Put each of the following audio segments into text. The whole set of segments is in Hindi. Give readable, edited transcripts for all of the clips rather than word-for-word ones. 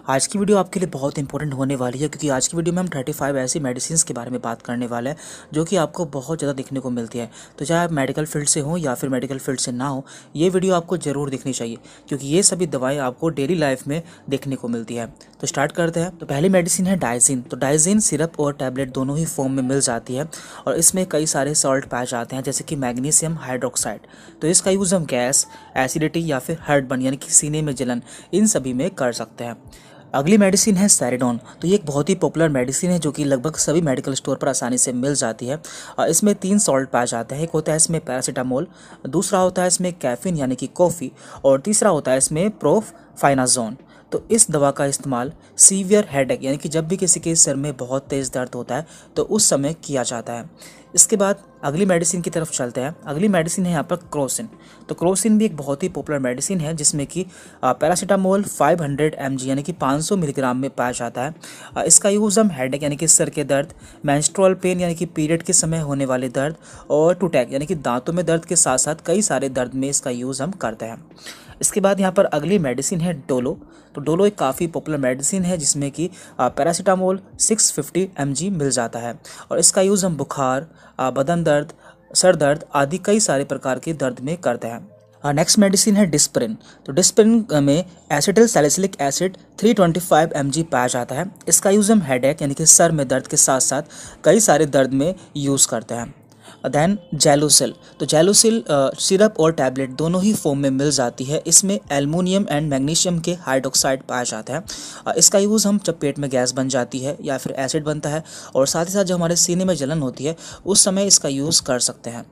आज की वीडियो आपके लिए बहुत इंपॉर्टेंट होने वाली है क्योंकि आज की वीडियो में हम 35 ऐसी मेडिसिन्स के बारे में बात करने वाले हैं जो कि आपको बहुत ज़्यादा देखने को मिलती है। तो चाहे आप मेडिकल फील्ड से हो या फिर मेडिकल फील्ड से ना हो, ये वीडियो आपको ज़रूर देखनी चाहिए क्योंकि ये सभी दवाएँ आपको डेली लाइफ में देखने को मिलती है। तो स्टार्ट करते हैं। तो पहली मेडिसिन है डाइजिन। तो डाइजिन सिरप और टैबलेट दोनों ही फॉर्म में मिल जाती है और इसमें कई सारे सॉल्ट पाए जाते हैं जैसे कि मैग्नीशियम हाइड्रोक्साइड। तो इसका यूज़ हम गैस, एसिडिटी या फिर हार्टबर्न यानी कि सीने में जलन, इन सभी में कर सकते हैं। अगली मेडिसिन है सेरेडोन। तो ये एक बहुत ही पॉपुलर मेडिसिन है जो कि लगभग सभी मेडिकल स्टोर पर आसानी से मिल जाती है। इसमें 3 सॉल्ट पाए जाते हैं। एक होता है इसमें पैरासीटामोल, दूसरा होता है इसमें कैफीन यानी कि कॉफ़ी, और तीसरा होता है इसमें प्रोफाइनाजोन। तो इस दवा का इस्तेमाल सीवियर हेडेक यानी कि जब भी किसी के सिर में बहुत तेज़ दर्द होता है तो उस समय किया जाता है। इसके बाद अगली मेडिसिन की तरफ चलते हैं। अगली मेडिसिन है यहाँ पर क्रोसिन। तो क्रोसिन भी एक बहुत ही पॉपुलर मेडिसिन है जिसमें कि पैरासीटामोल 500 mg यानी कि 500 मिलीग्राम में पाया जाता है। इसका यूज़ हम हेडेक यानी कि सिर के दर्द, मेंस्ट्रुअल पेन यानी कि पीरियड के समय होने वाले दर्द, और टूटैक यानी कि दांतों में दर्द के साथ साथ कई सारे दर्द में इसका यूज़ हम करते हैं। इसके बाद यहाँ पर अगली मेडिसिन है डोलो। तो डोलो एक काफ़ी पॉपुलर मेडिसिन है जिसमें कि पैरासीटामोल 650 mg मिल जाता है और इसका यूज़ हम बुखार, बदन दर्द, सर दर्द आदि कई सारे प्रकार के दर्द में करते हैं। नेक्स्ट मेडिसिन है डिस्प्रिन। तो डिस्प्रिन में एसिटिल सैलिसिलिक एसिड 325 mg पाया जाता है। इसका यूज़ हम हेडेक यानी कि सर में दर्द के साथ साथ कई सारे दर्द में यूज़ करते हैं। देन जेलुसिल। तो जेलुसिल सिरप और टैबलेट दोनों ही फॉर्म में मिल जाती है। इसमें एल्युमिनियम एंड मैग्नीशियम के हाइड्रोक्साइड पाया जाता है। इसका यूज़ हम जब पेट में गैस बन जाती है या फिर एसिड बनता है और साथ ही साथ जब हमारे सीने में जलन होती है उस समय इसका यूज़ कर सकते हैं।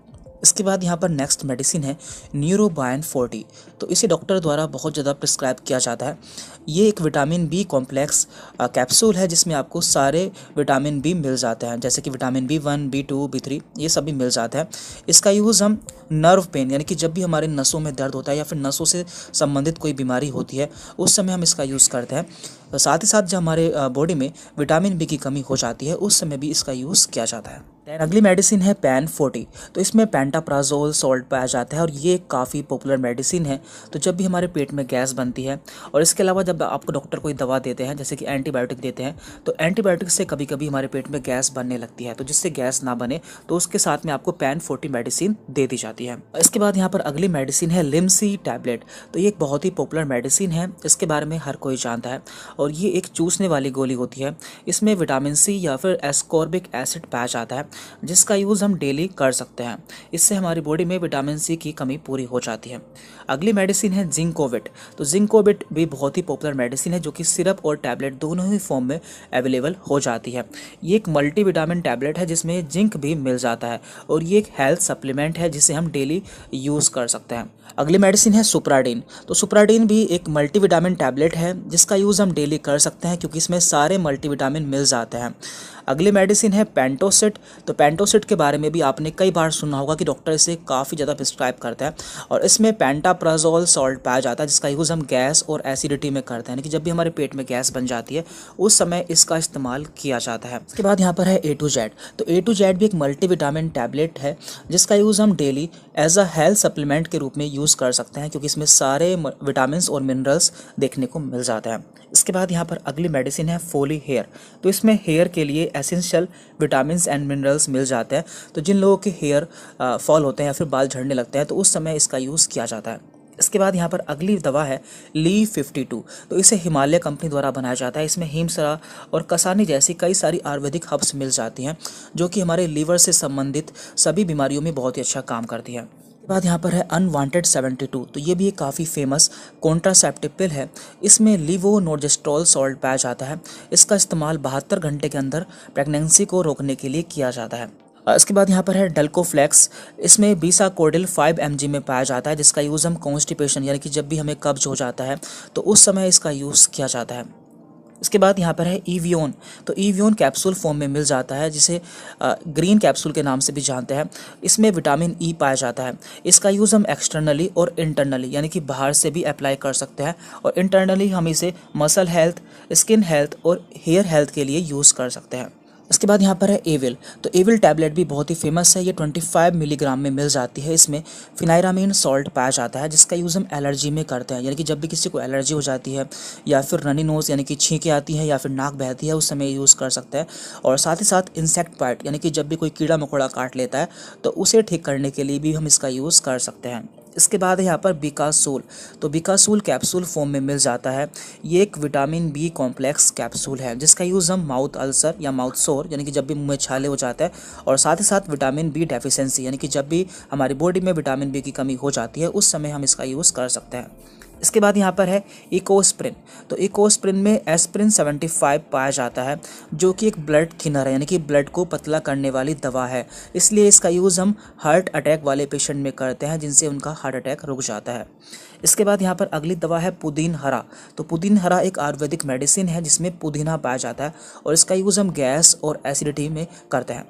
इसके बाद यहाँ पर नेक्स्ट मेडिसिन है न्यूरोबायन 40। तो इसे डॉक्टर द्वारा बहुत ज़्यादा प्रिस्क्राइब किया जाता है। ये एक विटामिन बी कॉम्प्लेक्स कैप्सूल है जिसमें आपको सारे विटामिन बी मिल जाते हैं जैसे कि विटामिन B1, B2, B3 ये सभी मिल जाता है। इसका यूज़ हम नर्व पेन यानी कि जब भी हमारे नसों में दर्द होता है या फिर नसों से संबंधित कोई बीमारी होती है उस समय हम इसका यूज़ करते हैं। साथ ही साथ जब हमारे बॉडी में विटामिन बी की कमी हो जाती है उस समय भी इसका यूज़ किया जाता है। दैन अगली मेडिसिन है पैन 40। तो इसमें पेंटाप्राजोल सॉल्ट पाया जाता है और ये काफ़ी पॉपुलर मेडिसिन है। तो जब भी हमारे पेट में गैस बनती है और इसके अलावा जब आपको डॉक्टर कोई दवा देते हैं जैसे कि एंटीबायोटिक देते हैं तो एंटीबायोटिक से कभी कभी हमारे पेट में गैस बनने लगती है, तो जिससे गैस ना बने तो उसके साथ में आपको पैन 40 मेडिसिन दे दी जाती है। इसके बाद यहाँ पर अगली मेडिसिन है लिमसी टैबलेट। तो ये एक बहुत ही पॉपुलर मेडिसिन है, इसके बारे में हर कोई जानता है और ये एक चूसने वाली गोली होती है। इसमें विटामिन सी या फिर एस्कॉर्बिक एसिड पाया जाता है जिसका यूज़ हम डेली कर सकते हैं। इससे हमारी बॉडी में विटामिन सी की कमी पूरी हो जाती है। अगली मेडिसिन है जिंकोविट। तो जिंकोविट भी बहुत ही पॉपुलर मेडिसिन है जो कि सिरप और टैबलेट दोनों ही फॉर्म में अवेलेबल हो जाती है। ये एक मल्टीविटामिन टैबलेट है जिसमें जिंक भी मिल जाता है और ये एक हेल्थ सप्लीमेंट है जिसे हम डेली यूज़ कर सकते हैं। अगली मेडिसिन है सुप्राडीन। तो सुप्राडीन भी एक मल्टीविटामिन टैबलेट है जिसका यूज़ हम डेली कर सकते हैं क्योंकि इसमें सारे मल्टीविटामिन मिल जाते हैं। अगली मेडिसिन है पेंटोसिट। तो पेंटोसिट के बारे में भी आपने कई बार सुना होगा कि डॉक्टर इसे काफ़ी ज़्यादा प्रिस्क्राइब करता है और इसमें पेंटाप्राजोल सॉल्ट पाया जाता है जिसका यूज़ हम गैस और एसिडिटी में करते हैं, यानी कि जब भी हमारे पेट में गैस बन जाती है उस समय इसका इस्तेमाल किया जाता है। इसके बाद यहाँ पर है A to Z। तो A to Z भी एक मल्टीविटामिन टैबलेट है जिसका यूज़ हम daily as a health supplement के रूप में यूज़ कर सकते हैं क्योंकि इसमें सारे विटामिन और मिनरल्स देखने को मिल जाते हैं। इसके बाद यहाँ पर अगली मेडिसिन है फोली हेयर। तो इसमें हेयर के लिए एसेंशियल विटामिन्स एंड मिनरल्स मिल जाते हैं। तो जिन लोगों के हेयर फॉल होते हैं या फिर बाल झड़ने लगते हैं तो उस समय इसका यूज़ किया जाता है। इसके बाद यहाँ पर अगली दवा है ली 52। तो इसे हिमालय कंपनी द्वारा बनाया जाता है। इसमें हिमसरा और कसानी जैसी कई सारी आयुर्वेदिक हर्ब्स मिल जाती हैं जो कि हमारे लीवर से संबंधित सभी बीमारियों में बहुत ही अच्छा काम करती है। बाद यहाँ पर है अनवांटेड 72। तो ये भी एक काफ़ी फेमस कॉन्ट्रासेप्टिव पिल है। इसमें लिवोनोर्जेस्ट्रॉल सॉल्ट पाया जाता है। इसका इस्तेमाल 72 घंटे के अंदर प्रेगनेंसी को रोकने के लिए किया जाता है। इसके बाद यहाँ पर है डल्कोफ्लेक्स। इसमें बीसाकोडिल 5 mg में पाया जाता है जिसका यूज़ हम कॉन्स्टिपेशन यानी कि जब भी हमें कब्ज हो जाता है तो उस समय इसका यूज़ किया जाता है। इसके बाद यहाँ पर है ईवियोन। तो ईवियोन कैप्सूल फॉर्म में मिल जाता है जिसे ग्रीन कैप्सूल के नाम से भी जानते हैं। इसमें विटामिन ई पाया जाता है। इसका यूज़ हम एक्सटर्नली और इंटरनली यानी कि बाहर से भी अप्लाई कर सकते हैं और इंटरनली हम इसे मसल हेल्थ, स्किन हेल्थ और हेयर हेल्थ के लिए यूज़ कर सकते हैं। इसके बाद यहाँ पर है एविल। तो एविल टैबलेट भी बहुत ही फेमस है, ये 25 मिलीग्राम में मिल जाती है। इसमें फिनाइरामीन सॉल्ट पाया जाता है जिसका यूज़ हम एलर्जी में करते हैं, यानी कि जब भी किसी को एलर्जी हो जाती है या फिर रनी नोज़ यानी कि छींकें आती हैं या फिर नाक बहती है, उस समय यूज़ कर सकते हैं। और साथ ही साथ इंसेक्ट बाइट यानी कि जब भी कोई कीड़ा मकोड़ा काट लेता है तो उसे ठीक करने के लिए भी हम इसका यूज़ कर सकते हैं। इसके बाद यहाँ पर बिकासूल। तो बिकासूल कैप्सूल फॉर्म में मिल जाता है। ये एक विटामिन बी कॉम्प्लेक्स कैप्सूल है जिसका यूज़ हम माउथ अल्सर या माउथ सोर यानी कि जब भी मुंह में छाले हो जाता है, और साथ ही साथ विटामिन बी डेफिशिएंसी यानी कि जब भी हमारी बॉडी में विटामिन बी की कमी हो जाती है उस समय हम इसका यूज़ कर सकते हैं। इसके बाद यहाँ पर है इकोस्प्रिन। तो इकोस्प्रिन में एस्प्रिन 75 पाया जाता है जो कि एक ब्लड थिनर है, यानी कि ब्लड को पतला करने वाली दवा है। इसलिए इसका यूज़ हम हार्ट अटैक वाले पेशेंट में करते हैं जिनसे उनका हार्ट अटैक रुक जाता है। इसके बाद यहाँ पर अगली दवा है पुदीन हरा। तो पुदीन हरा एक आयुर्वेदिक मेडिसिन है जिसमें पुदीना पाया जाता है और इसका यूज़ हम गैस और एसिडिटी में करते हैं।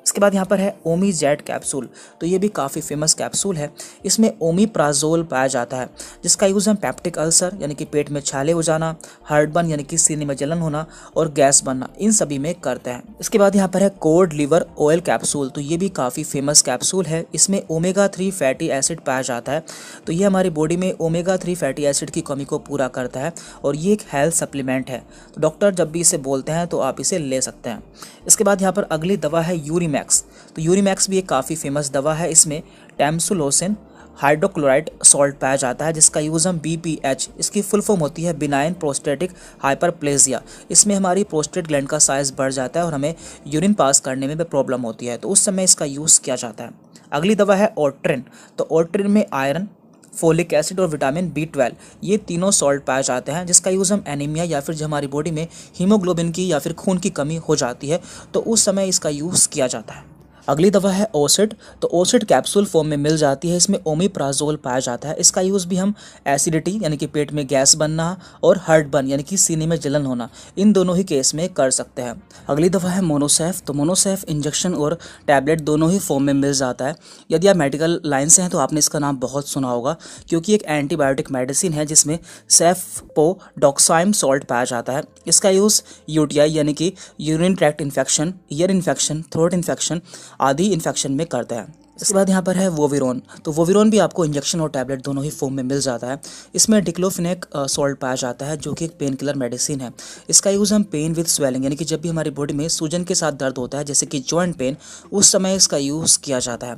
इसके बाद यहाँ पर है ओमीजेड कैप्सूल। तो ये भी काफ़ी फेमस कैप्सूल है। इसमें ओमीप्राजोल पाया जाता है जिसका यूज़ हम पैप्टिक अल्सर यानी कि पेट में छाले हो जाना, हार्टबर्न यानी कि सीने में जलन होना और गैस बनना, इन सभी में करते हैं। इसके बाद यहाँ पर है कोड लिवर ऑयल कैप्सूल। तो ये भी काफ़ी फेमस कैप्सूल है। इसमें ओमेगा 3 फैटी एसिड पाया जाता है। तो ये हमारी बॉडी में ओमेगा 3 फैटी एसिड की कमी को पूरा करता है और ये एक हेल्थ सप्लीमेंट है। तो डॉक्टर जब भी इसे बोलते हैं तो आप इसे ले सकते हैं। इसके बाद यहाँ पर अगली दवा है यूरीमैक्स। तो यूरीमैक्स भी एक काफ़ी फेमस दवा है। इसमें टैमसुलोसिन हाइड्रोक्लोराइड सॉल्ट पाया जाता है जिसका यूज़ हम BPH, इसकी फुल फॉर्म होती है बिनाइन प्रोस्टेटिक हाइपरप्लेजिया। इसमें हमारी प्रोस्टेट ग्लैंड का साइज़ बढ़ जाता है और हमें यूरिन पास करने में भी प्रॉब्लम होती है, तो उस समय इसका यूज़ किया जाता है। अगली दवा है ओट्रिन। तो ओट्रिन में आयरन, फोलिक एसिड और विटामिन B12 ये तीनों सॉल्ट पाए जाते हैं जिसका यूज़ हम एनीमिया या फिर जब हमारी बॉडी में हीमोग्लोबिन की या फिर खून की कमी हो जाती है तो उस समय इसका यूज़ किया जाता है। अगली दवा है ओसिड। तो ओसिड कैप्सूल फॉर्म में मिल जाती है। इसमें ओमीप्राजोल पाया जाता है। इसका यूज़ भी हम एसिडिटी यानी कि पेट में गैस बनना और हार्टबर्न यानी कि सीने में जलन होना, इन दोनों ही केस में कर सकते हैं। अगली दवा है मोनोसेफ। तो मोनोसेफ इंजेक्शन और टैबलेट दोनों ही फॉर्म में मिल जाता है। यदि आप मेडिकल लाइन से हैं तो आपने इसका नाम बहुत सुना होगा क्योंकि एक एंटीबायोटिक मेडिसिन है जिसमें सेफपोडॉक्साइम सॉल्ट पाया जाता है। इसका यूज़ UTI यानी कि urine tract infection, ear infection, throat infection आदि इन्फेक्शन में करते हैं। इसके बाद यहाँ पर है वोविरोन। तो वोविरोन भी आपको इंजेक्शन और टैबलेट दोनों ही फॉर्म में मिल जाता है। इसमें डिक्लोफिनेक सॉल्ट पाया जाता है जो कि एक पेन किलर मेडिसिन है। इसका यूज़ हम पेन विद स्वेलिंग यानी कि जब भी हमारी बॉडी में सूजन के साथ दर्द होता है जैसे कि जॉइंट पेन, उस समय इसका यूज़ किया जाता है।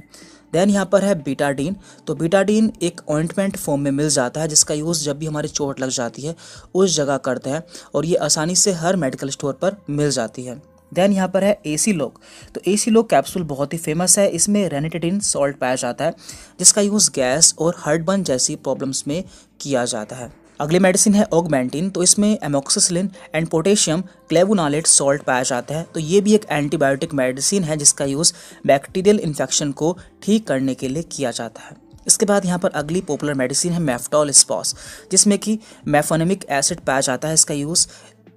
देन यहाँ पर है बीटाडीन। तो बीटाडीन एक ऑइंटमेंट फॉर्म में मिल जाता है जिसका यूज़ जब भी हमारी चोट लग जाती है उस जगह करते हैं और ये आसानी से हर मेडिकल स्टोर पर मिल जाती है। देन यहाँ पर है एसीलोक। तो एसीलोक कैप्सूल बहुत ही फेमस है। इसमें रेनिटिडिन सॉल्ट पाया जाता है जिसका यूज़ गैस और हार्टबर्न जैसी प्रॉब्लम्स में किया जाता है। अगली मेडिसिन है ऑगमेंटिन। तो इसमें एमोक्सिसिलिन एंड पोटेशियम क्लेवोनालेट सॉल्ट पाया जाता है। तो ये भी एक एंटीबायोटिक मेडिसिन है जिसका यूज़ बैक्टीरियल इन्फेक्शन को ठीक करने के लिए किया जाता है। इसके बाद यहाँ पर अगली पॉपुलर मेडिसिन है मेफ्टॉल स्पॉस जिसमें कि मेफोनेमिक एसिड पाया जाता है। इसका यूज़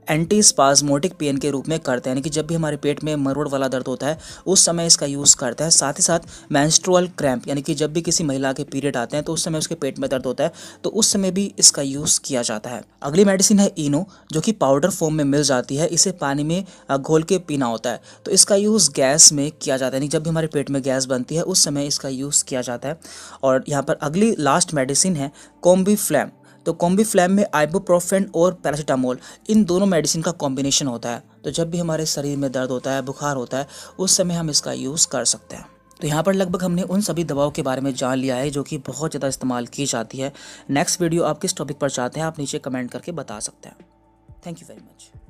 एंटी स्पाज्मोटिक पेन के रूप में करते हैं, यानी कि जब भी हमारे पेट में मरोड़ वाला दर्द होता है उस समय इसका यूज़ करते हैं। साथ ही साथ मेंस्ट्रुअल क्रैम्प यानी कि जब भी किसी महिला के पीरियड आते हैं तो उस समय उसके पेट में दर्द होता है तो उस समय भी इसका यूज़ किया जाता है। अगली मेडिसिन है इनो जो कि पाउडर फॉर्म में मिल जाती है। इसे पानी में घोल के पीना होता है। तो इसका यूज़ गैस में किया जाता है, यानी जब भी हमारे पेट में गैस बनती है उस समय इसका यूज़ किया जाता है। और यहाँ पर अगली लास्ट मेडिसिन है कॉम्बीफ्लैम। तो कॉम्बीफ्लैम में आइबुप्रोफेन और पैरासीटामोल इन दोनों मेडिसिन का कॉम्बिनेशन होता है। तो जब भी हमारे शरीर में दर्द होता है, बुखार होता है, उस समय हम इसका यूज़ कर सकते हैं। तो यहाँ पर लगभग हमने उन सभी दवाओं के बारे में जान लिया है जो कि बहुत ज़्यादा इस्तेमाल की जाती है। नेक्स्ट वीडियो आप किस टॉपिक पर चाहते हैं आप नीचे कमेंट करके बता सकते हैं। Thank you very much.